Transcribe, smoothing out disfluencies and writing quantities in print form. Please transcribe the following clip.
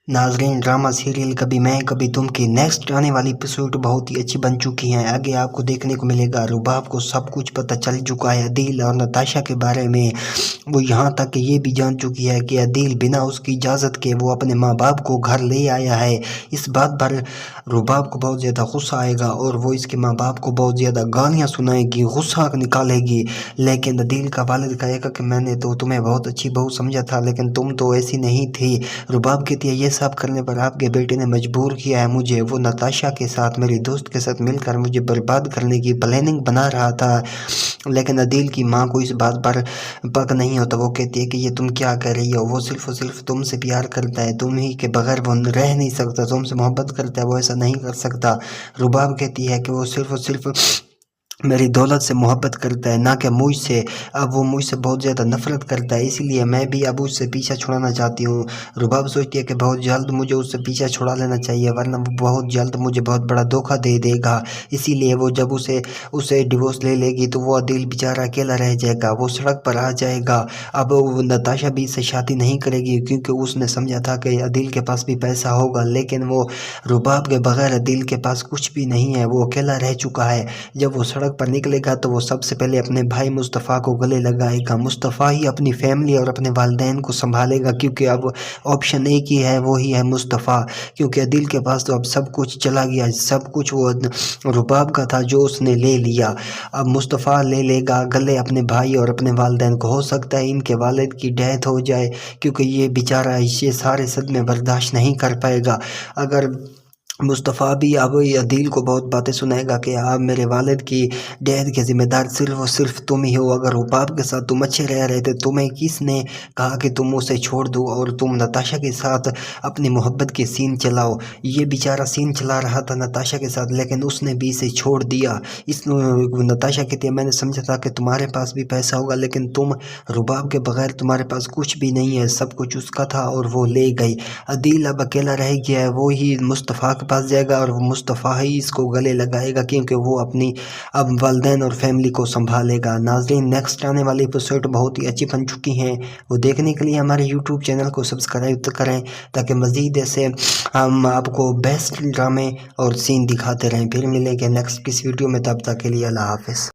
नाजरीन, drama serial कभी मैं कभी तुम की नेक्स्ट आने वाली एपिसोड बहुत ही अच्छी बन चुकी हैं। आगे आपको देखने को मिलेगा रुबाब को सब कुछ पता चल चुका है अदील और नताशा के बारे में। वो यहाँ तक ये भी जान चुकी है कि अदील बिना उसकी इजाज़त के वो अपने माँ बाप को घर ले आया है। इस बात पर रुबाब को बहुत ज़्यादा गुस्सा आएगा और वो इसके माँ बाप को बहुत ज़्यादा गालियाँ सुनाएगी, गुस्सा निकालेगी। लेकिन अदील का वालिद कहेगा कि मैंने तो तुम्हें बहुत अच्छी बहू समझा था, लेकिन तुम तो ऐसी नहीं थी। रुबाब कहती है ये सब करने पर आपके बेटे ने मजबूर किया है मुझे। वो नताशा के साथ, मेरी दोस्त के साथ मिलकर मुझे बर्बाद करने की प्लानिंग बना रहा था। लेकिन अदील की माँ को इस बात पर पक नहीं होता। वो कहती है कि ये तुम क्या कर रही हो, वो सिर्फ और सिर्फ तुमसे प्यार करता है, तुम ही के बगैर वो रह नहीं सकता, तुमसे मोहब्बत करता है, वो ऐसा नहीं कर सकता। रुबाब कहती है कि वो सिर्फ और सिर्फ मेरी दौलत से मोहब्बत करता है, ना कि मुझसे। अब वो मुझसे बहुत ज़्यादा नफरत करता है, इसीलिए मैं भी अब उससे पीछा छुड़ाना चाहती हूँ। रुबाब सोचती है कि बहुत जल्द मुझे उससे पीछा छुड़ा लेना चाहिए, वरना वो बहुत जल्द मुझे बहुत बड़ा धोखा दे देगा। इसीलिए वो जब उसे डिवोर्स ले लेगी तो वो अदील बेचारा अकेला रह जाएगा, वो सड़क पर आ जाएगा। अब वो नताशा भी इससे शादी नहीं करेगी क्योंकि उसने समझा था कि अदील के पास भी पैसा होगा, लेकिन वो रुबाब के बगैर अदील के पास कुछ भी नहीं है, वो अकेला रह चुका है। जब वो सड़क पर निकलेगा तो वो सबसे पहले अपने भाई मुस्तफ़ा को गले लगाएगा। मुस्तफ़ा ही अपनी फैमिली और अपने वालिदैन को संभालेगा, क्योंकि अब ऑप्शन एक ही है, वो ही है मुस्तफ़ा। क्योंकि अदील के पास तो अब सब कुछ चला गया, सब कुछ वो रुबाब का था जो उसने ले लिया। अब मुस्तफ़ा ले लेगा गले अपने भाई और अपने वालिदैन को। हो सकता है इनके वालिद की डेथ हो जाए, क्योंकि ये बेचारा ये सारे सदमे बर्दाश्त नहीं कर पाएगा। अगर मुस्तफ़ा भी अब अदील को बहुत बातें सुनाएगा कि आप मेरे वालिद की डेथ के ज़िम्मेदार सिर्फ और सिर्फ तुम ही हो। अगर रुबाब के साथ तुम अच्छे रह रहे थे, तुम्हें किसने कहा कि तुम उसे छोड़ दो और तुम नताशा के साथ अपनी मोहब्बत के सीन चलाओ। ये बेचारा सीन चला रहा था नताशा के साथ, लेकिन उसने भी इसे छोड़ दिया। इस नताशा कहती है मैंने समझा था कि तुम्हारे पास भी पैसा होगा, लेकिन तुम रुबाब के बगैर तुम्हारे पास कुछ भी नहीं है, सब कुछ उसका था और वो ले गई। अदील अब अकेला रह गया है, वो ही मुस्तफ़ा के पास जाएगा और वो मुस्तफ़ा ही इसको गले लगाएगा, क्योंकि वो अपनी अब वालिदैन और फैमिली को संभालेगा। नाज़रीन, नेक्स्ट आने वाली एपिसोड बहुत ही अच्छी बन चुकी हैं, वो देखने के लिए हमारे यूट्यूब चैनल को सब्सक्राइब करें, ताकि मज़ीद ऐसे हम आपको बेस्ट ड्रामे और सीन दिखाते रहें। फिर मिलेंगे नेक्स्ट किस वीडियो में, तब तक के लिए अल्लाह हाफ़िज़।